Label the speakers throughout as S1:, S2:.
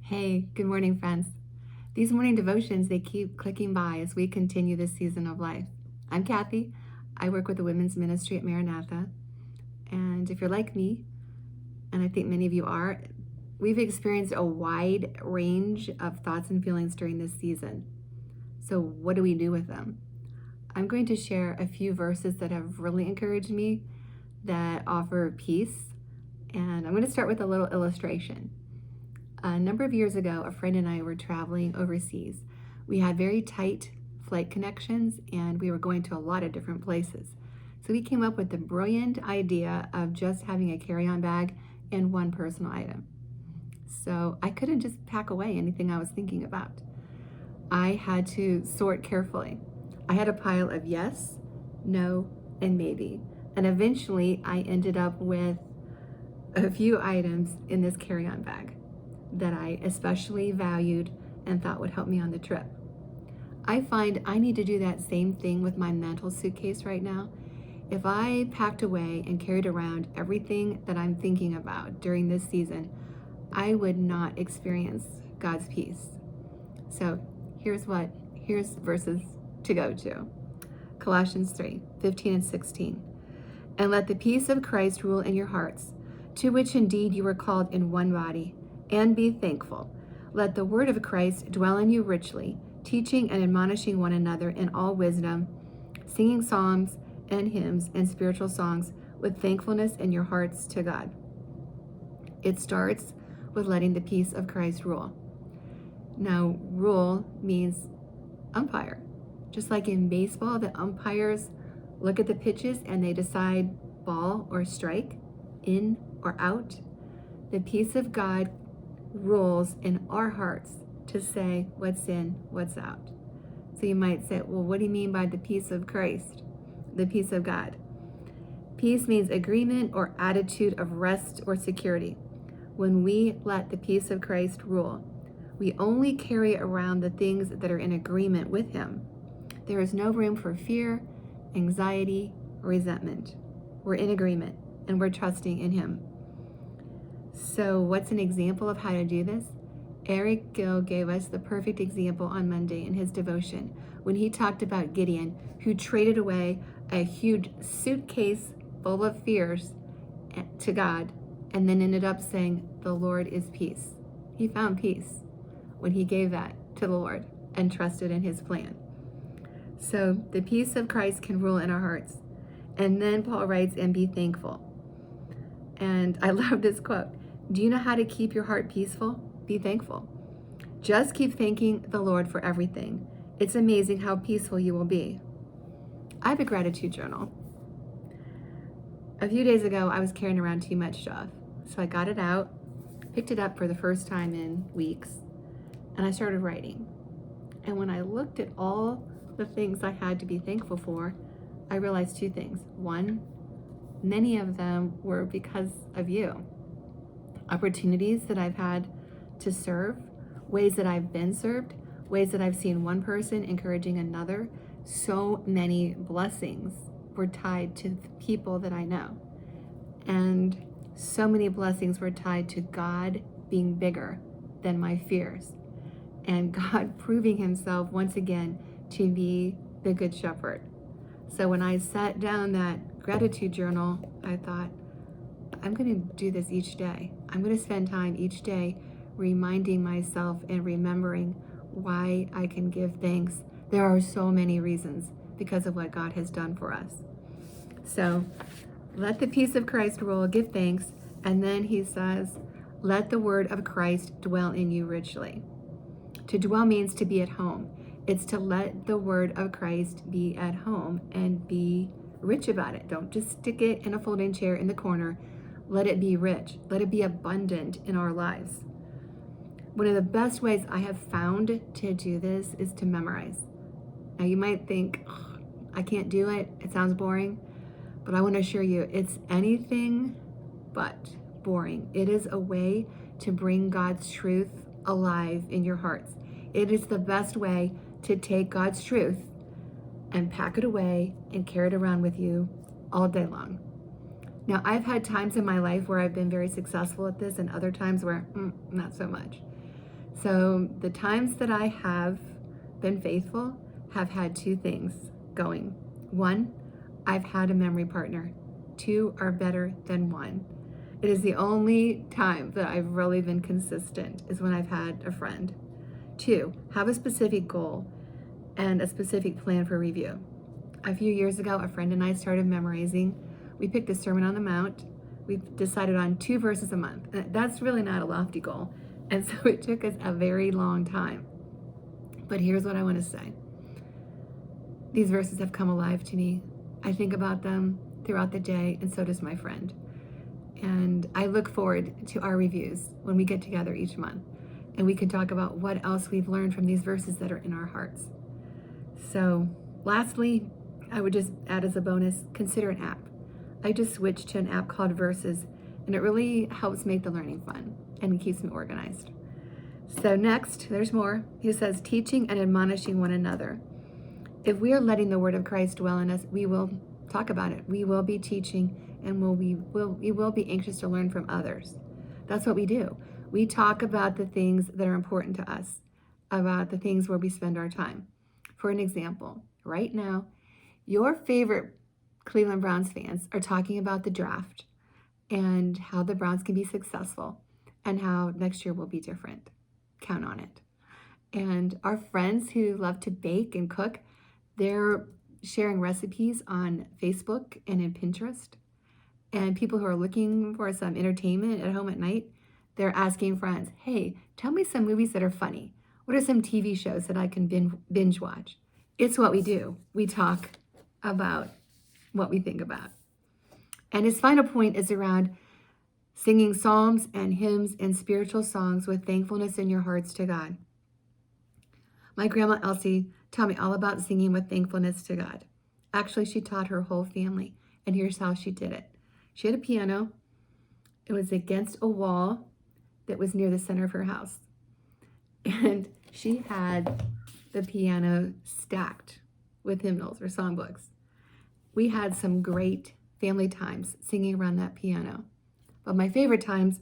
S1: Hey, good morning, friends. These morning devotions, they keep clicking by as we continue this season of life. I'm Cathy. I work with the women's ministry at Maranatha. And if you're like me, and I think many of you are, we've experienced a wide range of thoughts and feelings during this season. So what do we do with them? I'm going to share a few verses that have really encouraged me that offer peace. And I'm going to start with a little illustration. A number of years ago, a friend and I were traveling overseas. We had very tight flight connections and we were going to a lot of different places. So we came up with the brilliant idea of just having a carry-on bag and one personal item. So I couldn't just pack away anything I was thinking about. I had to sort carefully. I had a pile of yes, no, and maybe. And eventually I ended up with a few items in this carry-on bag that I especially valued and thought would help me on the trip. I find I need to do that same thing with my mental suitcase right now. If I packed away and carried around everything that I'm thinking about during this season, I would not experience God's peace. So here's verses to go to. Colossians 3:15 and 16. And let the peace of Christ rule in your hearts, to which indeed you were called in one body, and be thankful. Let the word of Christ dwell in you richly, teaching and admonishing one another in all wisdom, singing psalms and hymns and spiritual songs with thankfulness in your hearts to God. It starts with letting the peace of Christ rule. Now, rule means umpire. Just like in baseball, the umpires look at the pitches and they decide ball or strike, in or out. The peace of God rules in our hearts to say what's in, what's out. So you might say, well, what do you mean by the peace of Christ, the peace of God? Peace means agreement or attitude of rest or security. When we let the peace of Christ rule, we only carry around the things that are in agreement with Him. There is no room for fear, anxiety, or resentment. We're in agreement and we're trusting in Him. So what's an example of how to do this? Eric Gill gave us the perfect example on Monday in his devotion when he talked about Gideon, who traded away a huge suitcase full of fears to God and then ended up saying, the Lord is peace. He found peace when he gave that to the Lord and trusted in His plan. So the peace of Christ can rule in our hearts. And then Paul writes, and be thankful. And I love this quote. Do you know how to keep your heart peaceful? Be thankful. Just keep thanking the Lord for everything. It's amazing how peaceful you will be. I have a gratitude journal. A few days ago, I was carrying around too much stuff. So I got it out, picked it up for the first time in weeks, and I started writing. And when I looked at all the things I had to be thankful for, I realized two things. One, many of them were because of you. Opportunities that I've had to serve, ways that I've been served, ways that I've seen one person encouraging another. So many blessings were tied to the people that I know. And so many blessings were tied to God being bigger than my fears. And God proving Himself once again to be the Good Shepherd. So when I sat down that gratitude journal, I thought, I'm going to do this each day. I'm going to spend time each day reminding myself and remembering why I can give thanks. There are so many reasons because of what God has done for us. So let the peace of Christ rule, give thanks, and then he says, let the word of Christ dwell in you richly. To dwell means to be at home. It's to let the word of Christ be at home and be rich about it. Don't just stick it in a folding chair in the corner. Let it be rich. Let it be abundant in our lives. One of the best ways I have found to do this is to memorize. Now you might think, oh, I can't do it. It sounds boring. But I want to assure you, it's anything but boring. It is a way to bring God's truth alive in your hearts. It is the best way to take God's truth and pack it away and carry it around with you all day long. Now, I've had times in my life where I've been very successful at this and other times where not so much. So the times that I have been faithful have had two things going. One, I've had a memory partner. Two are better than one. It is the only time that I've really been consistent is when I've had a friend. Two, have a specific goal and a specific plan for review. A few years ago, a friend and I started memorizing. We picked the Sermon on the Mount. We decided on 2 verses a month. That's really not a lofty goal. And so it took us a very long time. But here's what I want to say. These verses have come alive to me. I think about them throughout the day, and so does my friend. And I look forward to our reviews when we get together each month. And we can talk about what else we've learned from these verses that are in our hearts. So lastly, I would just add as a bonus, consider an app. I just switched to an app called Verses, and it really helps make the learning fun and keeps me organized. So next, there's more. He says, teaching and admonishing one another. If we are letting the word of Christ dwell in us, we will talk about it. We will be teaching, and we will be anxious to learn from others. That's what we do. We talk about the things that are important to us, about the things where we spend our time. For an example, right now, your favorite Cleveland Browns fans are talking about the draft and how the Browns can be successful and how next year will be different. Count on it. And our friends who love to bake and cook, they're sharing recipes on Facebook and in Pinterest. And people who are looking for some entertainment at home at night, they're asking friends, hey, tell me some movies that are funny. What are some TV shows that I can binge watch? It's what we do. We talk about what we think about. And his final point is around singing psalms and hymns and spiritual songs with thankfulness in your hearts to God. My grandma Elsie taught me all about singing with thankfulness to God. Actually, she taught her whole family, and here's how she did it. She had a piano. It was against a wall that was near the center of her house. And she had the piano stacked with hymnals or songbooks. We had some great family times singing around that piano. But my favorite times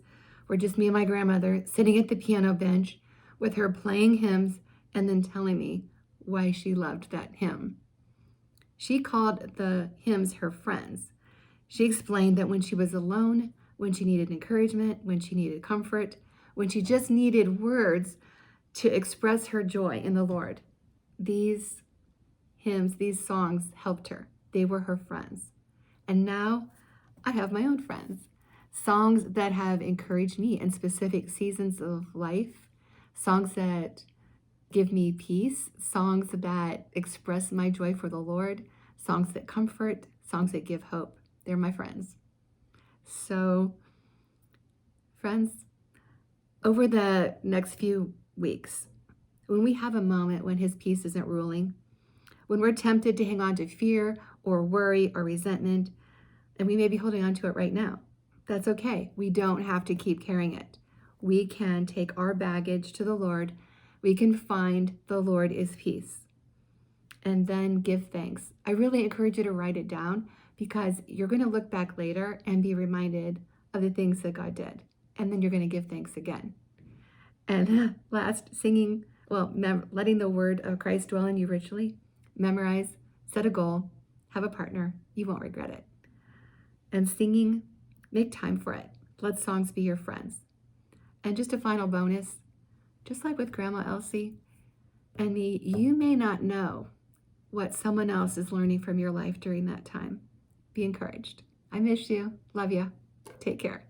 S1: were just me and my grandmother sitting at the piano bench with her playing hymns and then telling me why she loved that hymn. She called the hymns her friends. She explained that when she was alone, when she needed encouragement, when she needed comfort, when she just needed words to express her joy in the Lord, these hymns, these songs helped her. They were her friends. And now I have my own friends. Songs that have encouraged me in specific seasons of life, songs that give me peace, songs that express my joy for the Lord, songs that comfort, songs that give hope. They're my friends. So, friends, over the next few weeks, when we have a moment when his peace isn't ruling, when we're tempted to hang on to fear or worry or resentment, and we may be holding on to it right now, that's okay. We don't have to keep carrying it. We can take our baggage to the Lord. We can find the Lord is peace and then give thanks. I really encourage you to write it down because you're going to look back later and be reminded of the things that God did. And then you're going to give thanks again. And last, letting the word of Christ dwell in you richly. Memorize, set a goal, have a partner. You won't regret it. And singing, make time for it. Let songs be your friends. And just a final bonus, just like with Grandma Elsie and me, you may not know what someone else is learning from your life during that time. Be encouraged. I miss you. Love you. Take care.